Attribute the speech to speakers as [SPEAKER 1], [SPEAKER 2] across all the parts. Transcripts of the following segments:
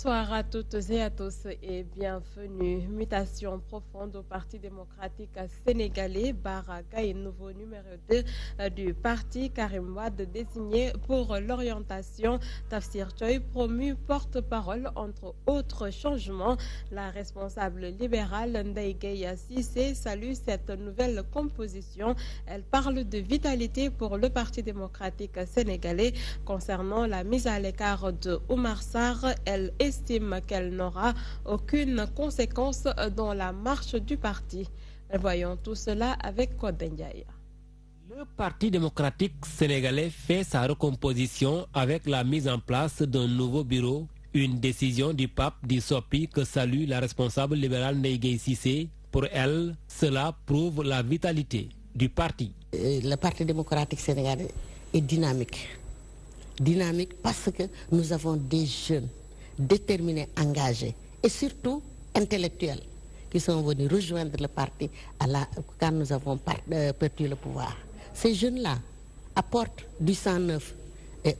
[SPEAKER 1] Bonsoir à toutes et à tous et bienvenue. Mutation profonde au Parti démocratique sénégalais. Bara Gaye, nouveau numéro 2 du parti. Karim Wade désigné pour l'orientation. Tafsir Choy promu porte-parole entre autres changements. La responsable libérale Ndeye Gueye Cissé salue cette nouvelle composition. Elle parle de vitalité pour le Parti démocratique sénégalais. Concernant la mise à l'écart de Oumar Sarr, elle estime qu'elle n'aura aucune conséquence dans la marche du parti. Voyons tout cela avec Code Ndiaye.
[SPEAKER 2] Le Parti démocratique sénégalais fait sa recomposition avec la mise en place d'un nouveau bureau, une décision du pape d'Issopi que salue la responsable libérale Ndeye Gueye Cissé. Pour elle, cela prouve la vitalité du parti.
[SPEAKER 3] Le Parti démocratique sénégalais est dynamique. Dynamique parce que nous avons des jeunes déterminés, engagés et surtout intellectuels qui sont venus rejoindre le parti quand nous avons perdu le pouvoir. Ces jeunes-là apportent du sang neuf et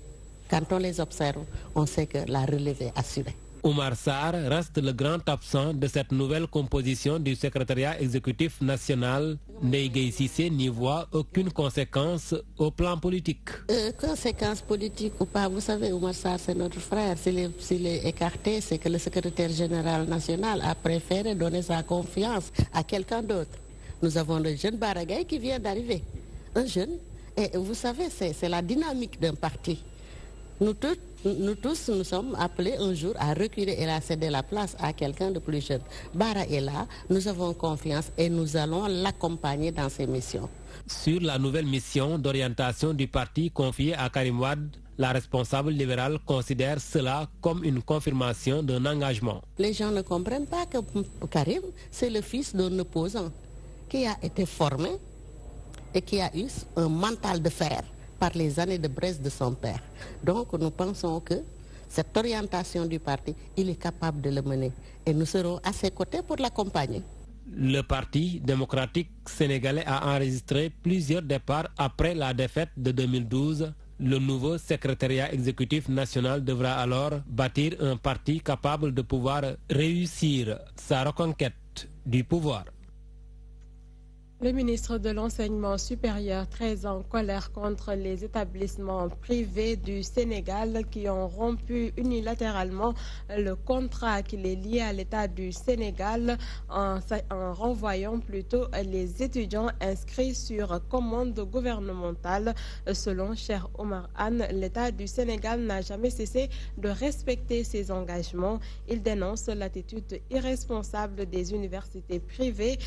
[SPEAKER 3] quand on les observe, on sait que la relève est assurée.
[SPEAKER 2] Oumar Sarr reste le grand absent de cette nouvelle composition du secrétariat exécutif national. Ndeye Gueye Cissé n'y voit aucune conséquence au plan politique.
[SPEAKER 3] Conséquence politique ou pas, vous savez, Oumar Sarr c'est notre frère. S'il est écarté, c'est que le secrétaire général national a préféré donner sa confiance à quelqu'un d'autre. Nous avons le jeune Bara Gaye qui vient d'arriver. Un jeune, et vous savez, c'est la dynamique d'un parti. Nous tous, nous sommes appelés un jour à reculer et à céder la place à quelqu'un de plus jeune. Bara est là, nous avons confiance et nous allons l'accompagner dans ses missions.
[SPEAKER 2] Sur la nouvelle mission d'orientation du parti confiée à Karim Wade, la responsable libérale considère cela comme une confirmation d'un engagement.
[SPEAKER 3] Les gens ne comprennent pas que Karim, c'est le fils d'un opposant qui a été formé et qui a eu un mental de fer par les années de Brest de son père. Donc nous pensons que cette orientation du parti, il est capable de le mener et nous serons à ses côtés pour l'accompagner.
[SPEAKER 2] Le Parti démocratique sénégalais a enregistré plusieurs départs après la défaite de 2012. Le nouveau secrétariat exécutif national devra alors bâtir un parti capable de pouvoir réussir sa reconquête du pouvoir.
[SPEAKER 1] Le ministre de l'Enseignement supérieur très en colère contre les établissements privés du Sénégal qui ont rompu unilatéralement le contrat qui les liait à l'État du Sénégal en renvoyant plutôt les étudiants inscrits sur commande gouvernementale. Selon Cheikh Omar Anne, l'État du Sénégal n'a jamais cessé de respecter ses engagements. Il dénonce l'attitude irresponsable des universités privées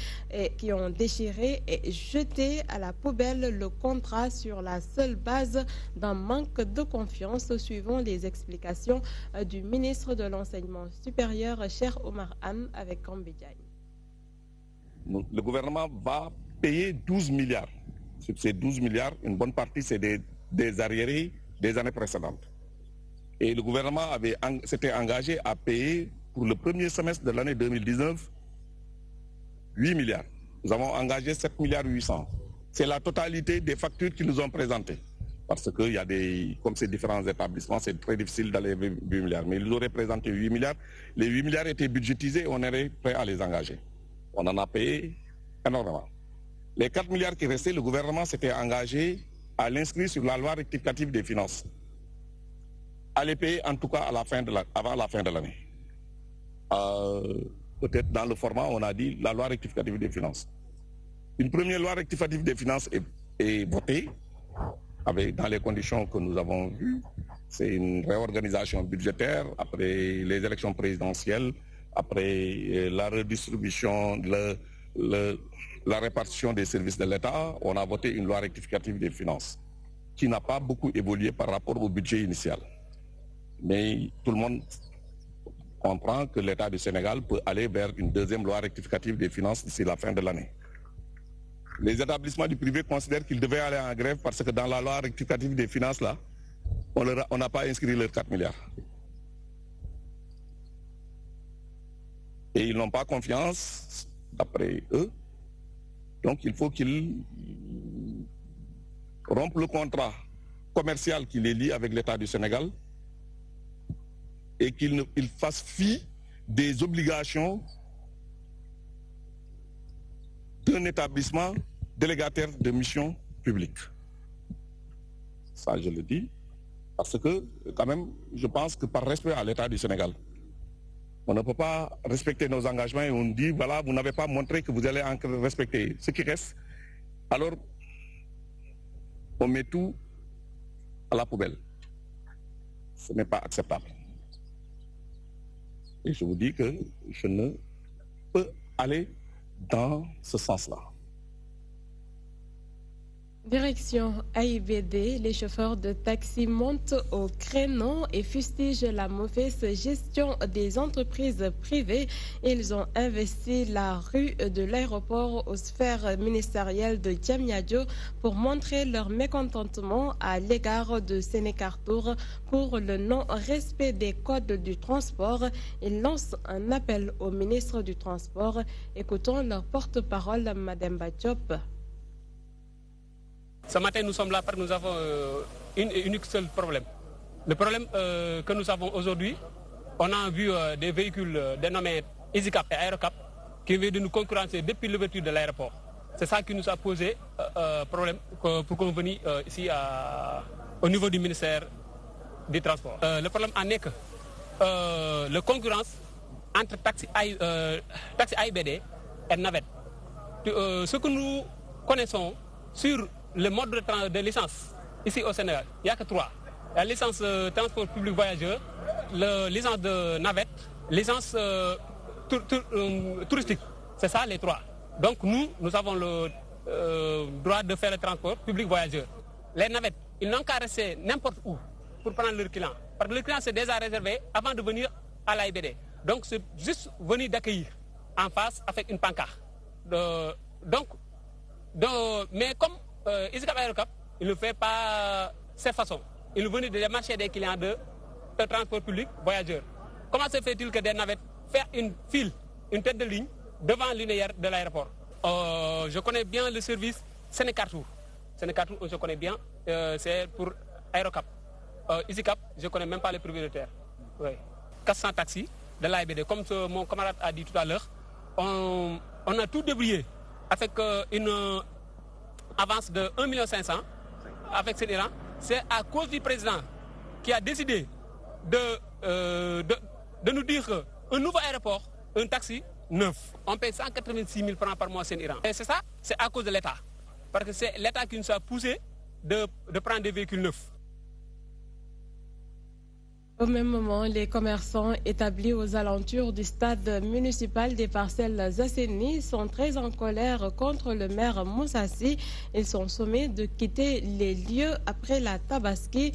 [SPEAKER 1] qui ont déchiré et jeter à la poubelle le contrat sur la seule base d'un manque de confiance, suivant les explications du ministre de l'Enseignement supérieur, Cheikh Omar Anne, avec Kambidjaï.
[SPEAKER 4] Le gouvernement va payer 12 milliards. Sur ces 12 milliards, une bonne partie, c'est des arriérés des années précédentes. Et le gouvernement s'était engagé à payer pour le premier semestre de l'année 2019 8 milliards. Nous avons engagé 7 milliards 800. C'est la totalité des factures qu'ils nous ont présentées. Parce que il y a comme ces différents établissements, c'est très difficile d'aller 8 milliards. Mais ils auraient présenté 8 milliards. Les 8 milliards étaient budgétisés et on était prêt à les engager. On en a payé énormément. Les 4 milliards qui restaient, le gouvernement s'était engagé à l'inscrire sur la loi rectificative des finances. À les payer en tout cas avant la fin de l'année. Peut-être dans le format, on a dit la loi rectificative des finances. Une première loi rectificative des finances est votée dans les conditions que nous avons vues. C'est une réorganisation budgétaire après les élections présidentielles, après la redistribution, la répartition des services de l'État. On a voté une loi rectificative des finances qui n'a pas beaucoup évolué par rapport au budget initial. Mais tout le monde comprend que l'État du Sénégal peut aller vers une deuxième loi rectificative des finances d'ici la fin de l'année. Les établissements du privé considèrent qu'ils devaient aller en grève parce que dans la loi rectificative des finances, là, on n'a pas inscrit leurs 4 milliards. Et ils n'ont pas confiance, d'après eux. Donc il faut qu'ils rompent le contrat commercial qui les lie avec l'État du Sénégal et qu'il fasse fi des obligations d'un établissement délégataire de mission publique. Ça, je le dis, parce que, quand même, je pense que par respect à l'État du Sénégal, on ne peut pas respecter nos engagements et on dit, voilà, vous n'avez pas montré que vous allez encore respecter ce qui reste. Alors, on met tout à la poubelle. Ce n'est pas acceptable. Et je vous dis que je ne peux aller dans ce sens-là.
[SPEAKER 1] Direction AIBD, les chauffeurs de taxi montent au créneau et fustigent la mauvaise gestion des entreprises privées. Ils ont investi la rue de l'aéroport aux sphères ministérielles de Diamniadio pour montrer leur mécontentement à l'égard de Sénécartour pour le non-respect des codes du transport. Ils lancent un appel au ministre du Transport. Écoutons leur porte-parole, Madame Badiop.
[SPEAKER 5] Ce matin, nous sommes là parce que nous avons un unique seul problème. Le problème que nous avons aujourd'hui, on a vu des véhicules dénommés EasyCap et Aerocap qui viennent de nous concurrencer depuis l'ouverture de l'aéroport. C'est ça qui nous a posé problème pour qu'on vienne ici au niveau du ministère des Transports. Le problème en est que la concurrence entre taxi AIBD et navette. Ce que nous connaissons sur le mode de licence ici au Sénégal, il n'y a que 3. La licence transport public voyageur, la licence de navette, licence touristique. C'est ça les 3. Donc nous avons le droit de faire le transport public voyageur. Les navettes, ils n'ont qu'à rester n'importe où pour prendre leur client. Parce que le client c'est déjà réservé avant de venir à l'AIBD. Donc c'est juste venir d'accueillir en face avec une pancarte. Mais comme EasyCap et Aerocap, il ne fait pas cette façon. Il venait de démarcher des clients de transport public voyageurs. Comment se fait-il que des navettes fassent une file, une tête de ligne devant l'univers de l'aéroport? Je connais bien le service Sénécartour. Sénécartour, je connais bien, c'est pour Aerocap. EasyCap, je ne connais même pas les propriétaires. Oui. 400 taxis de l'AIBD. Comme mon camarade a dit tout à l'heure, on a tout débrouillé avec une avance de 1,5 million avec cet Iran. C'est à cause du président qui a décidé de nous dire qu'un nouveau aéroport, un taxi neuf, on paye 186 000 francs par mois, c'est Iran. Et c'est ça, c'est à cause de l'État. Parce que c'est l'État qui nous a poussé de prendre des véhicules neufs.
[SPEAKER 1] Au même moment, les commerçants établis aux alentours du stade municipal des Parcelles Assainies sont très en colère contre le maire Moussassi. Ils sont sommés de quitter les lieux après la Tabaski.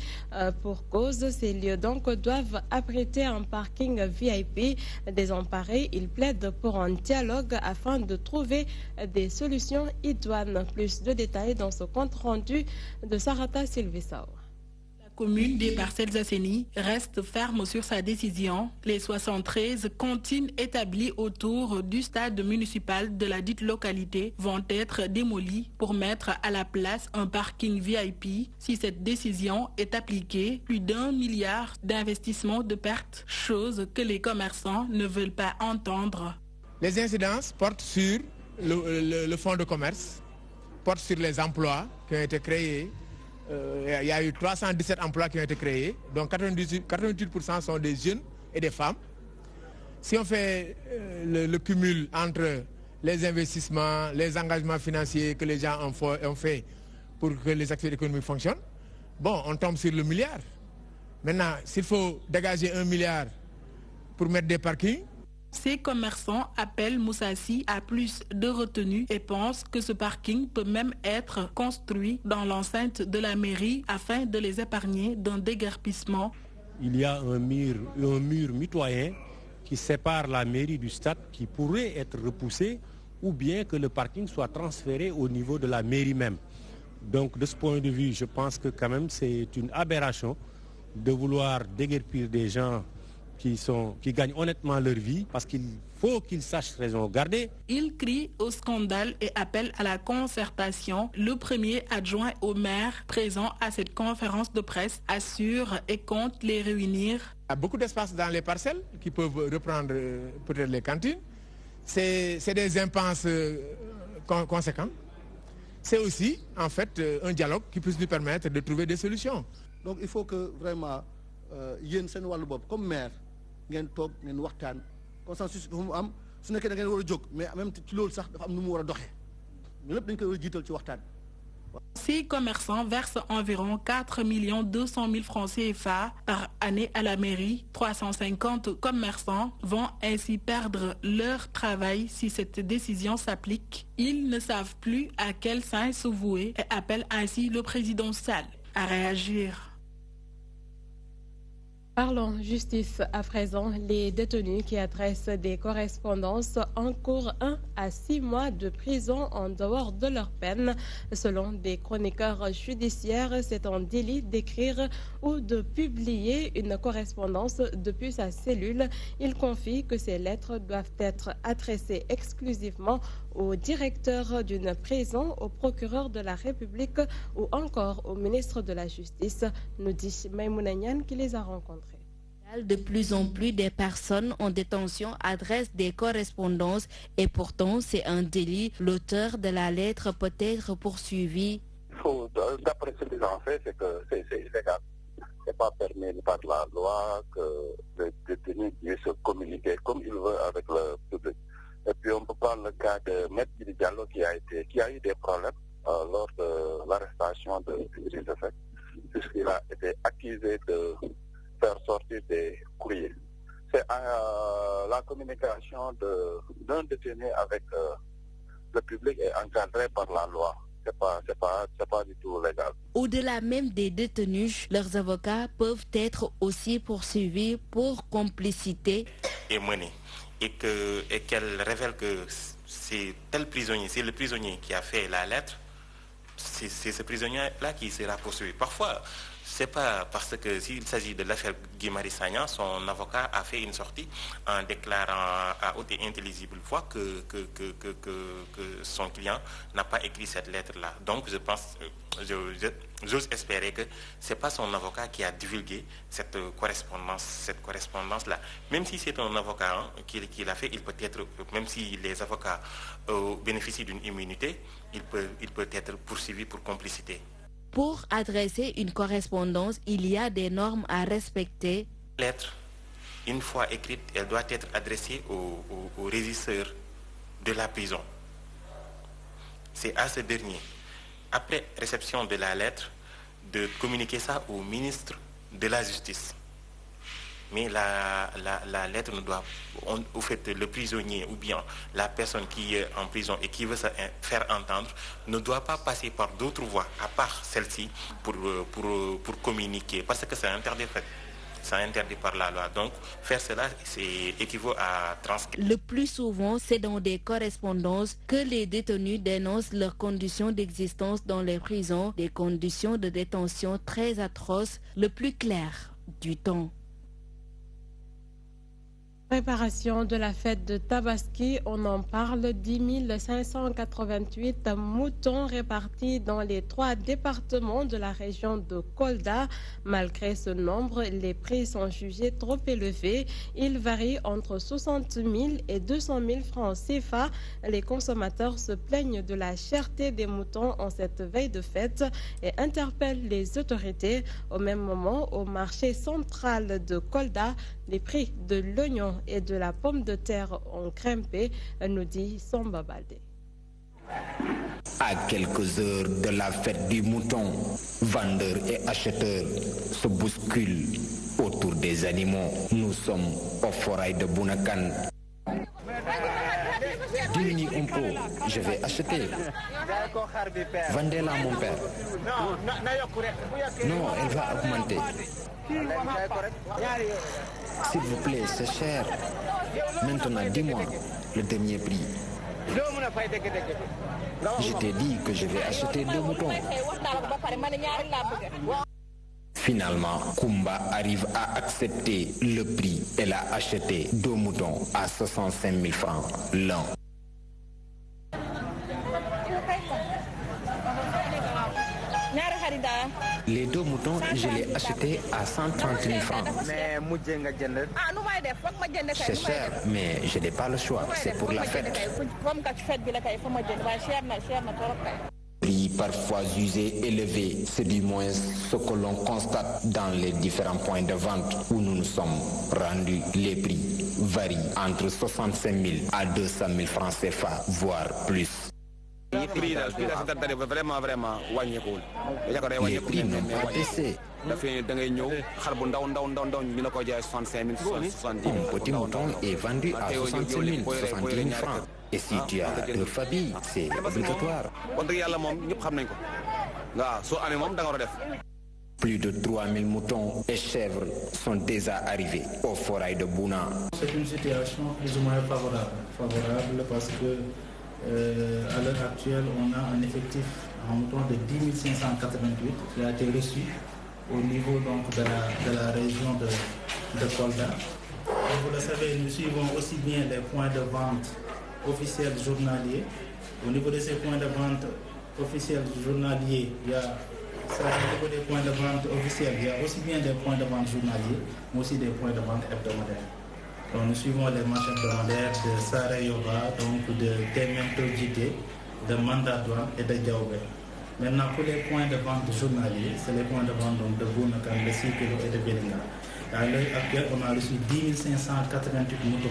[SPEAKER 1] Pour cause, ces lieux donc doivent abriter un parking VIP. Désemparés, ils plaident pour un dialogue afin de trouver des solutions idoines. Plus de détails dans ce compte rendu de Sarata Silvissao.
[SPEAKER 6] La commune des Parcelles Assainies reste ferme sur sa décision. Les 73 cantines établies autour du stade municipal de la dite localité vont être démolies pour mettre à la place un parking VIP. Si cette décision est appliquée, plus d'1 milliard d'investissements de pertes, chose que les commerçants ne veulent pas entendre.
[SPEAKER 7] Les incidences portent sur le fonds de commerce, portent sur les emplois qui ont été créés. Il y a eu 317 emplois qui ont été créés, donc 88% sont des jeunes et des femmes. Si on fait le cumul entre les investissements, les engagements financiers que les gens ont fait pour que les activités économiques fonctionnent, bon, on tombe sur le milliard. Maintenant, s'il faut dégager 1 milliard pour mettre des parkings,
[SPEAKER 6] ces commerçants appellent Moussassi à plus de retenue et pensent que ce parking peut même être construit dans l'enceinte de la mairie afin de les épargner d'un déguerpissement.
[SPEAKER 8] Il y a un mur mitoyen qui sépare la mairie du stade qui pourrait être repoussé ou bien que le parking soit transféré au niveau de la mairie même. Donc de ce point de vue, je pense que quand même c'est une aberration de vouloir déguerpir des gens qui gagnent honnêtement leur vie, parce qu'il faut qu'ils sachent raison garder.
[SPEAKER 6] Il crie au scandale et appelle à la concertation. Le premier adjoint au maire présent à cette conférence de presse assure et compte les réunir.
[SPEAKER 7] Il y a beaucoup d'espace dans les parcelles qui peuvent reprendre peut-être les cantines. C'est des impenses conséquents. C'est aussi en fait un dialogue qui puisse nous permettre de trouver des solutions.
[SPEAKER 9] Donc il faut que vraiment yéen seen wàllu bopp comme maire ngeen toog ngeen waxtaan consensus dafa mu am su nekkee da ngeen war a jóg mais même ci loolu sax dafa am nu mu war a doxee ñu lépp dañ koy war a jiital ci waxtaan.
[SPEAKER 6] Ces commerçants versent environ 4 200 000 francs CFA par année à la mairie. 350 commerçants vont ainsi perdre leur travail si cette décision s'applique. Ils ne savent plus à quel sein se vouer et appellent ainsi le président Sall à réagir.
[SPEAKER 1] Parlons justice à présent. Les détenus qui adressent des correspondances encourent 1 à 6 mois de prison en dehors de leur peine. Selon des chroniqueurs judiciaires, c'est un délit d'écrire ou de publier une correspondance depuis sa cellule. Il confie que ces lettres doivent être adressées exclusivement au directeur d'une prison, au procureur de la République ou encore au ministre de la Justice, nous dit Maïmouna Niane qui les a rencontrés.
[SPEAKER 10] De plus en plus de personnes en détention adressent des correspondances et pourtant c'est un délit. L'auteur de la lettre peut être poursuivi.
[SPEAKER 11] D'après ce qu'ils ont fait, c'est que c'est illégal. Ce n'est pas permis par la loi que le détenu puisse se communiquer comme il veut avec le public. Et puis on peut prendre le cas de Maître Diallo qui a eu des problèmes lors de l'arrestation de Idriss Seck, puisqu'il a été accusé de faire sortir des courriers. C'est la communication d'un détenu avec le public est encadrée par la loi. C'est pas du tout légal.
[SPEAKER 10] Au-delà même des détenus, leurs avocats peuvent être aussi poursuivis pour complicité.
[SPEAKER 12] Et menée. Et qu'elle révèle que c'est tel prisonnier, c'est le prisonnier qui a fait la lettre, c'est ce prisonnier-là qui sera poursuivi. Parfois, c'est pas parce que s'il s'agit de l'affaire Guy Marius Sagna, son avocat a fait une sortie en déclarant à haute et intelligible voix que son client n'a pas écrit cette lettre-là. Donc je pense, j'ose espérer que c'est pas son avocat qui a divulgué cette correspondance-là. Même si c'est un avocat qui l'a fait, il peut être, même si les avocats bénéficient d'une immunité, il peut être poursuivi pour complicité.
[SPEAKER 10] Pour adresser une correspondance, il y a des normes à respecter.
[SPEAKER 12] La lettre, une fois écrite, elle doit être adressée au régisseur de la prison. C'est à ce dernier, après réception de la lettre, de communiquer ça au ministre de la Justice. Mais la lettre ne doit, au fait, le prisonnier ou bien la personne qui est en prison et qui veut se faire entendre ne doit pas passer par d'autres voies à part celle-ci pour communiquer, parce que c'est interdit, c'est interdit par la loi. Donc faire cela, c'est équivaut à transcrire.
[SPEAKER 10] Le plus souvent, c'est dans des correspondances que les détenus dénoncent leurs conditions d'existence dans les prisons, des conditions de détention très atroces, le plus clair du temps.
[SPEAKER 1] Préparation de la fête de Tabaski, on en parle, 10 588 moutons répartis dans les 3 départements de la région de Kolda. Malgré ce nombre, les prix sont jugés trop élevés. Ils varient entre 60 000 et 200 000 francs CFA. Les consommateurs se plaignent de la cherté des moutons en cette veille de fête et interpellent les autorités. Au même moment, au marché central de Kolda, les prix de l'oignon et de la pomme de terre ont grimpé, nous dit Samba Baldé.
[SPEAKER 13] À quelques heures de la fête du mouton, vendeurs et acheteurs se bousculent autour des animaux. Nous sommes au forêt de Bounakan. Diminue un peu, je vais acheter. Vendez-la à mon père. Non, elle va augmenter. S'il vous plaît, c'est cher. Maintenant, dis-moi le dernier prix. Je t'ai dit que je vais acheter 2 moutons. Finalement, Kumba arrive à accepter le prix et l'a acheté 2 moutons à 65 000 francs l'un. Les 2 moutons, je les ai achetés à 130 000 francs. C'est cher, mais je n'ai pas le choix. C'est pour la fête. Prix parfois jugé élevé, c'est du moins ce que l'on constate dans les différents points de vente où nous nous sommes rendus. Les prix varient entre 65 000 à 200 000 francs CFA, voire plus. Les prix n'ont pas baissé. Un petit mouton est vendu à 65 000, 70 000 francs. Et si tu as 2 familles, c'est obligatoire. Plus de 3 000 moutons et chèvres sont déjà arrivés au forêt de Bouna.
[SPEAKER 14] C'est une situation plus ou moins favorable parce que à l'heure actuelle, on a un effectif en mouton de 10 588 qui a été reçu au niveau donc, de la région de Kolda. Et vous le savez, nous suivons aussi bien les points de vente officiels journaliers. Au niveau de ces points de vente officiels journaliers, il y a au niveau des points de vente officiels, il y a aussi bien des points de vente journaliers, mais aussi des points de vente hebdomadaires. Donc, nous suivons les marchés hebdomadaires de Sarayoba, donc de Temento JT, de Mandadouane et de Diaoubé. Maintenant, pour les points de vente journaliers, c'est les points de vente donc, de Bounakan, de Sikelo et de Belinga. À l'heure actuelle, on a reçu 10 588 moutons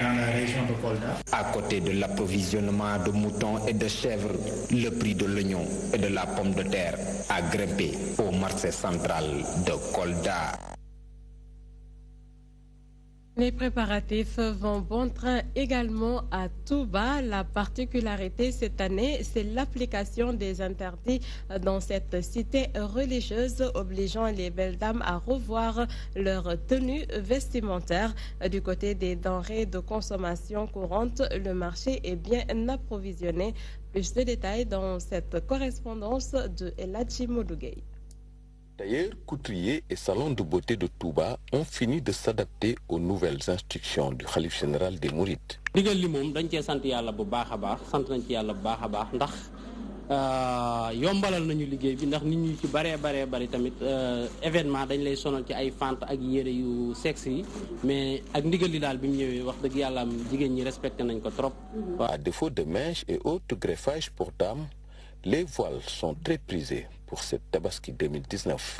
[SPEAKER 14] dans la région de Kolda.
[SPEAKER 13] À côté de l'approvisionnement de moutons et de chèvres, le prix de l'oignon et de la pomme de terre a grimpé au marché central de Kolda.
[SPEAKER 1] Les préparatifs vont bon train également à Touba. La particularité cette année, c'est l'application des interdits dans cette cité religieuse, obligeant les belles dames à revoir leur tenue vestimentaire. Du côté des denrées de consommation courante, le marché est bien approvisionné. Plus de détails dans cette correspondance de Eladji Modougay.
[SPEAKER 15] D'ailleurs, couturiers et salons de beauté de Touba ont fini de s'adapter aux nouvelles instructions du Khalife général des Mourides.
[SPEAKER 5] digal li moom dañ cee sant yàlla bu baax a baax sant nañ ci yàlla bu baax a baax ndax yombalal nañu liggéey bi ndax nit ñi ci bari tamit événement dañ lay sonal ci ay fente ak yére yu sexe yi mais ak ndigal li daal bi mu ñëwee wax dëgg yàlla am jigéen ñi respecté nañ ko trop.
[SPEAKER 15] À défaut de mèches et autres greffages pour dames, les voiles sont très prisés pour cette Tabaski 2019.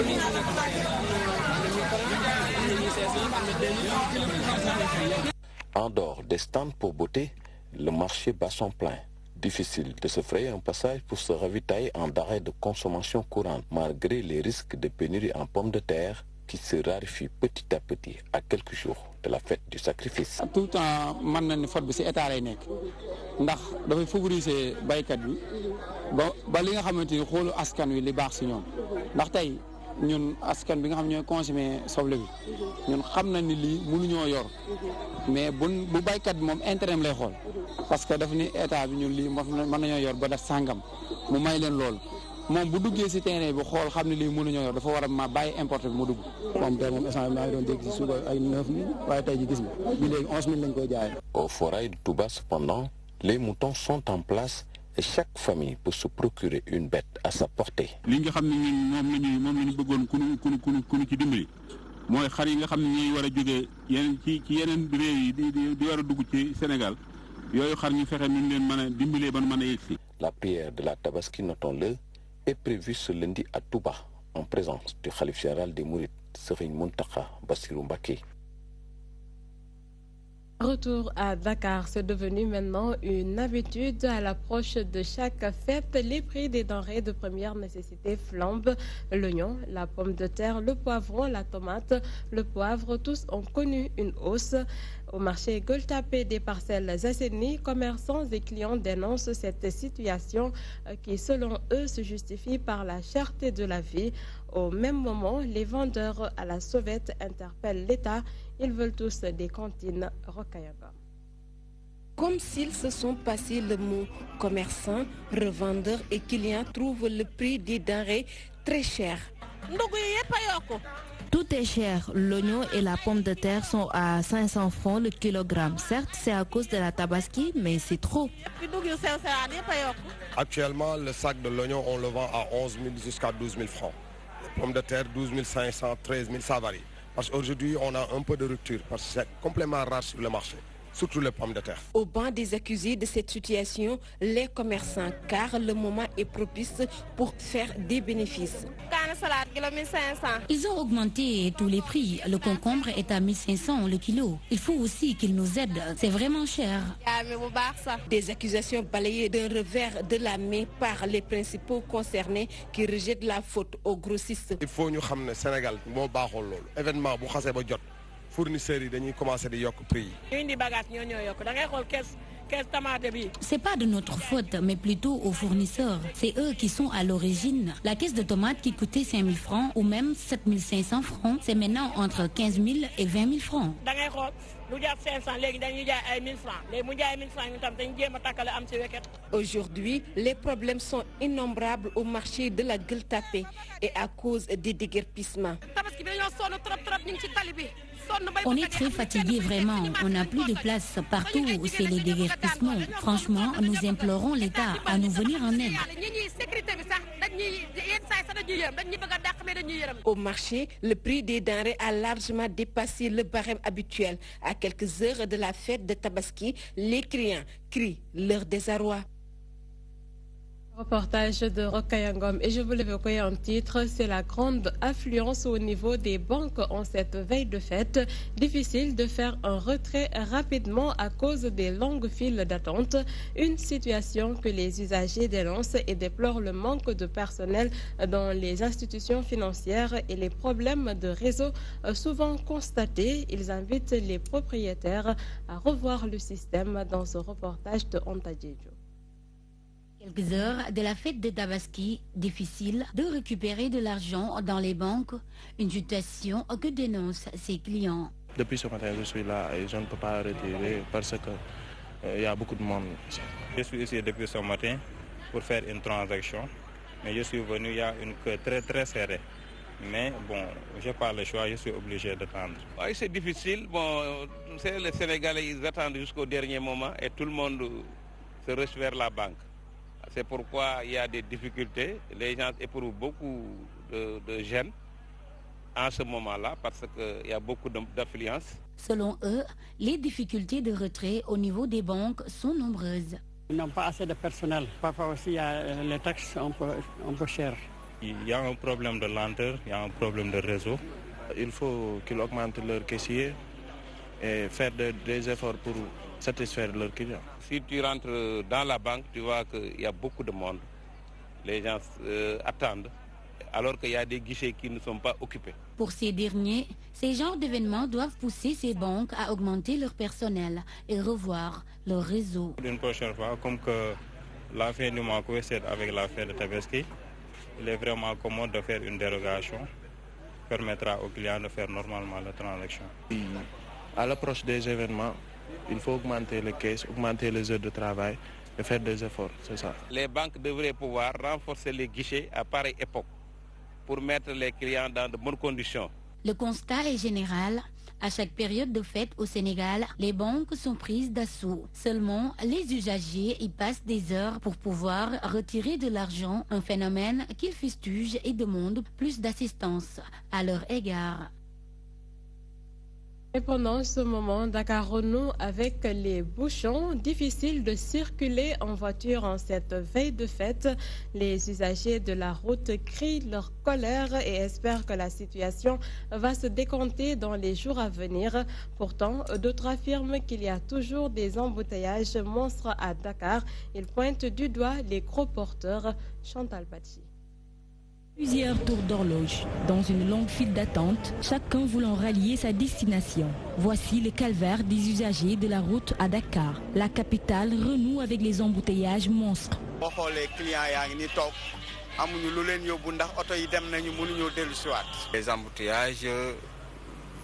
[SPEAKER 15] En dehors des stands pour beauté, le marché bat son plein. Difficile de se frayer un passage pour se ravitailler en denrées de consommation courante, malgré les risques de pénurie en pommes de terre qui se raréfient petit à petit à quelques jours de la fête du sacrifice.
[SPEAKER 16] Tout le temps, man nañ ne faute bi ci état lay nekk ndax dafay favoriser baykat bi ba li nga xamante ni xoolu askan wi li baax ci ñoom ndax tey ñun askan bi nga xam ñooy consommer soble bi ñun xam na ni lii mënuñoo yor mais bu baykat bi moom intérêt lay xool parce que daf ni état bi ñun lii mën nañoo yor ba def sàngam mu may leen loolu moom bu duggee ci terrain bi xool xam ne lii mënuñoo yor dafa war a ma bàyyi importé bi mu dugg.
[SPEAKER 14] moom tey moom instant maa ngi doon dégg ci suba ay 9000 waaye tey ji gis nga bi léegi 11000 lañ koy jaayee.
[SPEAKER 15] Au forail de Touba cependant, les moutons sont en place et chaque famille peut se procurer une bête à sa portée.
[SPEAKER 17] li nga xam ne ñun moom la ñu bëggoon ku nu ci dimbali mooy xar yi nga xam ne ñooy war a jógee yeneen ci yeneen réew yi di war a dugg ci Sénégal yooyu xar ñu fexe nu leen mën a dimbalee ba nu mën a yegg si.
[SPEAKER 15] La prière de la Tabaski, notons-le, est prévue ce lundi à Touba en présence du Khalife général des Mourides, Serigne Mountakha Bassirou Mbacké.
[SPEAKER 1] Retour à Dakar, c'est devenu maintenant une habitude. À l'approche de chaque fête, les prix des denrées de première nécessité flambent. L'oignon, la pomme de terre, le poivron, la tomate, le poivre, tous ont connu une hausse. Au marché Gueule-Tapée des Parcelles Assainies, commerçants et clients dénoncent cette situation qui, selon eux, se justifie par la cherté de la vie. Au même moment, les vendeurs à la sauvette interpellent l'État. Ils veulent tous des cantines Rokayaga.
[SPEAKER 10] Comme s'ils se sont passés le mot, commerçants, revendeurs et clients trouvent le prix des denrées très cher. Tout est cher. L'oignon et la pomme de terre sont à 500 francs le kilogramme. Certes, c'est à cause de la tabaski, mais c'est trop.
[SPEAKER 18] Actuellement, le sac de l'oignon, on le vend à 11 000 jusqu'à 12 000 francs. Les pommes de terre, 12 500, 13 000, ça varie. Parce qu'aujourd'hui, on a un peu de rupture, parce que c'est complètement rare sur le marché. Surtout les pommes de terre.
[SPEAKER 19] Au banc des accusés de cette situation, les commerçants, car le moment est propice pour faire des bénéfices.
[SPEAKER 20] Ils ont augmenté tous les prix. Le concombre est à 1500 le kilo. Il faut aussi qu'ils nous aident. C'est vraiment cher.
[SPEAKER 19] Des accusations balayées d'un revers de la main par les principaux concernés qui rejettent la faute aux grossistes.
[SPEAKER 18] Il faut nous savoir que le Sénégal est événement fournisseurs yi dañuy commencer di yok prix.
[SPEAKER 20] C'est pas de notre faute, mais plutôt aux fournisseurs. C'est eux qui sont à l'origine. La caisse de tomates qui coûtait 5 000 francs ou même 7 500 francs, c'est maintenant entre 15 000 et 20 000 francs.
[SPEAKER 19] Aujourd'hui, les problèmes sont innombrables au marché de la Gueule Tapée et à cause des déguerpissements.
[SPEAKER 20] On est très fatigué vraiment. On n'a plus de place partout où c'est les déguerpissements. Franchement, nous implorons l'État à nous venir en aide.
[SPEAKER 19] Au marché, le prix des denrées a largement dépassé le barème habituel. À quelques heures de la fête de Tabaski, les clients crient leur désarroi.
[SPEAKER 1] Reportage de Rokayangom et je vous l'évoquais en titre, c'est la grande affluence au niveau des banques en cette veille de fête. Difficile de faire un retrait rapidement à cause des longues files d'attente. Une situation que les usagers dénoncent et déplorent le manque de personnel dans les institutions financières et les problèmes de réseau souvent constatés. Ils invitent les propriétaires à revoir le système dans ce reportage de Ontadjejo.
[SPEAKER 20] Quelques heures de la fête de Tabaski, difficile de récupérer de l'argent dans les banques, une situation que dénoncent ses clients.
[SPEAKER 21] Depuis ce matin, je suis là et je ne peux pas retirer parce qu'il y a beaucoup de monde ici.
[SPEAKER 12] Je suis ici depuis ce matin pour faire une transaction, mais je suis venu, il y a une queue très serrée. Mais bon, je n'ai pas le choix, je suis obligé d'attendre.
[SPEAKER 22] Oui, c'est difficile. Bon, les Sénégalais, ils attendent jusqu'au dernier moment et tout le monde se rush vers la banque. C'est pourquoi il y a des difficultés. Les gens éprouvent beaucoup de gêne en ce moment-là parce qu'il y a beaucoup d'affluence.
[SPEAKER 20] Selon eux, les difficultés de retrait au niveau des banques sont nombreuses.
[SPEAKER 23] Ils n'ont pas assez de personnel. Parfois aussi, il y a les taxes un peu chères.
[SPEAKER 12] Il y a un problème de lenteur, il y a un problème de réseau.
[SPEAKER 21] Il faut qu'ils augmentent leurs caissiers et faire des efforts pour satisfaire leurs clients.
[SPEAKER 22] Si tu rentres dans la banque, tu vois qu'il y a beaucoup de monde. Les gens attendent, alors qu'il y a des guichets qui ne sont pas occupés.
[SPEAKER 20] Pour ces derniers, ces genres d'événements doivent pousser ces banques à augmenter leur personnel et revoir leur réseau.
[SPEAKER 12] Une prochaine fois, comme que la fin du mois coïncide avec la fête de Tabaski, il est vraiment commode de faire une dérogation qui permettra aux clients de faire normalement la transaction.
[SPEAKER 21] À l'approche des événements, il faut augmenter les caisses, augmenter les heures de travail et faire des efforts, c'est ça.
[SPEAKER 22] Les banques devraient pouvoir renforcer les guichets à pareille époque pour mettre les clients dans de bonnes conditions.
[SPEAKER 20] Le constat est général. À chaque période de fête au Sénégal, les banques sont prises d'assaut. Seulement, les usagers y passent des heures pour pouvoir retirer de l'argent, un phénomène qu'ils fustigent et demandent plus d'assistance à leur égard.
[SPEAKER 1] Et pendant ce moment, Dakar renoue avec les bouchons. Difficile de circuler en voiture en cette veille de fête. Les usagers de la route crient leur colère et espèrent que la situation va se décompter dans les jours à venir. Pourtant, d'autres affirment qu'il y a toujours des embouteillages monstres à Dakar. Ils pointent du doigt les gros porteurs. Chantal Bachi.
[SPEAKER 24] Plusieurs tours d'horloge, dans une longue file d'attente, chacun voulant rallier sa destination. Voici le calvaire des usagers de la route à Dakar. La capitale renoue avec les embouteillages monstres.
[SPEAKER 25] Les embouteillages,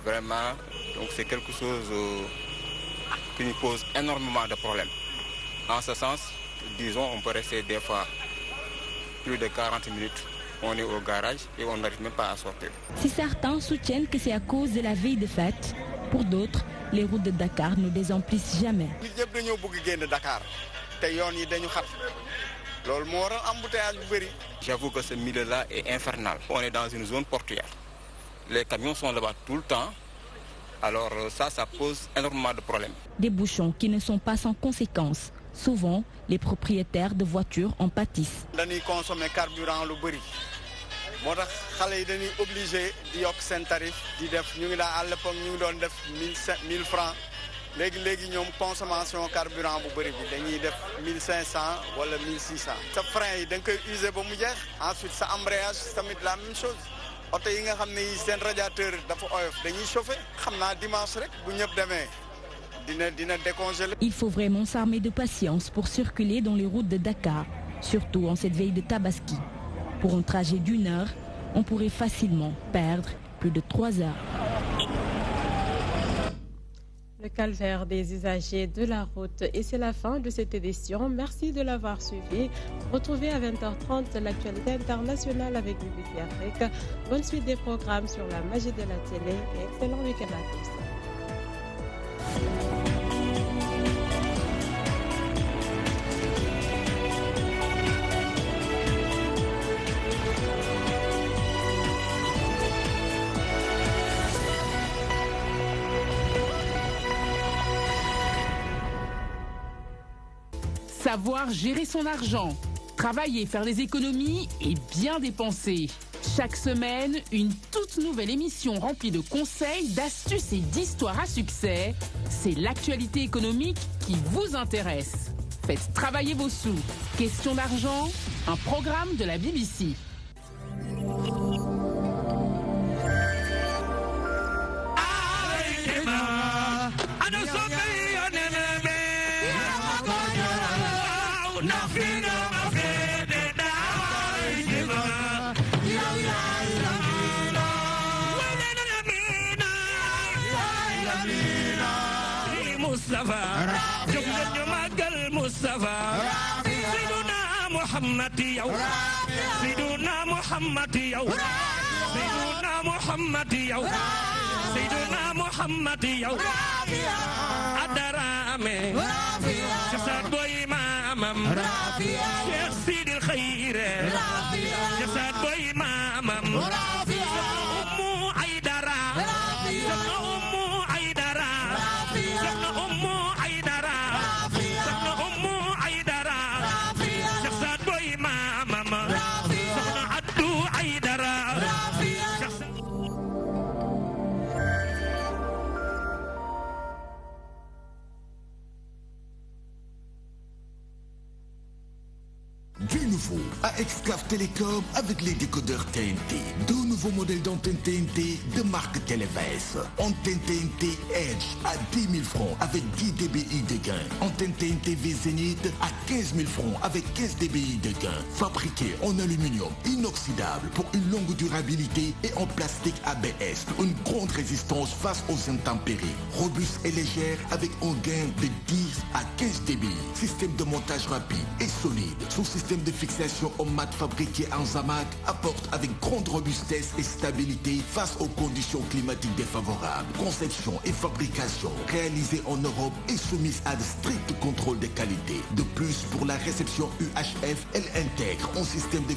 [SPEAKER 25] vraiment, c'est quelque chose qui nous pose énormément de problèmes. En ce sens, disons, on peut rester des fois plus de 40 minutes. on est au garage et on n'arrive même pas à sortir.
[SPEAKER 24] Si certains soutiennent que c'est à cause de la veille de fête, pour d'autres, les routes de Dakar ne désemplissent jamais.
[SPEAKER 25] J'avoue que ce milieu-là est infernal. On est dans une zone portuaire. Les camions sont là-bas tout le temps. Alors ça pose énormément de problèmes.
[SPEAKER 24] Des bouchons qui ne sont pas sans conséquences. Souvent, les propriétaires de voitures en pâtissent.
[SPEAKER 2] Dañuy consommer carburant lu bari. Motax xalé yi dañuy obligé di yok sen tarif di def ñu ngi la à l'époque ñu ngi doon def 1000 francs. Légui ñom consommation carburant bu bari bi dañuy def 1500 wala 1600. Sa frein yi dañ koy user ba mu jeex. Ensuite sa embrayage tamit la même chose. Auto yi nga xamné yi sen radiateur dafa oyof dañuy chauffer. Xamna dimanche rek bu ñëpp démé
[SPEAKER 24] Il faut vraiment s'armer de patience pour circuler dans les routes de Dakar, surtout en cette veille de Tabaski. Pour un trajet d'1 heure, on pourrait facilement perdre plus de 3 heures.
[SPEAKER 1] Le calvaire des usagers de la route. Et c'est la fin de cette édition. Merci de l'avoir suivi. Retrouvez à 20h30 l'actualité internationale avec BBC Afrique. Bonne suite des programmes sur la magie de la télé et excellent week-end à tous.
[SPEAKER 3] Savoir gérer son argent, travailler, faire des économies et bien dépenser. Chaque semaine, une toute nouvelle émission remplie de conseils, d'astuces et d'histoires à succès. C'est l'actualité économique qui vous intéresse. Faites travailler vos sous. Question d'argent, un programme de la BBC.
[SPEAKER 4] محمد يا سيدنا محمد يا سيدنا محمد يا سيدنا محمد يا أدرامي جسد بوي مامم شيخ سيد الخير جسد بوي مامم أمو عيدرا أمو عيدرا أمو عيدرا أمو عيدرا جسد بوي مامم عدو عيدرا
[SPEAKER 7] Du nouveau à Exclave Télécom avec les décodeurs TNT. Deux nouveaux modèles d'antenne TNT de marque Televes. Antenne TNT Edge à 10 000 francs avec 10 dBi de gain. Antenne TNT V Zenith à 15 000 francs avec 15 dBi de gain. Fabriqué en aluminium inoxydable pour une longue durabilité et en plastique ABS. Une grande résistance face aux intempéries. Robuste et légère avec un gain de 10 à 15 dBi. Système de montage rapide et solide. Sous système de fixation au mat fabriqué en Zamac apporte avec grande robustesse et stabilité face aux conditions climatiques défavorables. Conception et fabrication réalisée en Europe et soumise à de stricts contrôles de qualité. De plus, pour la réception UHF, elle intègre un système de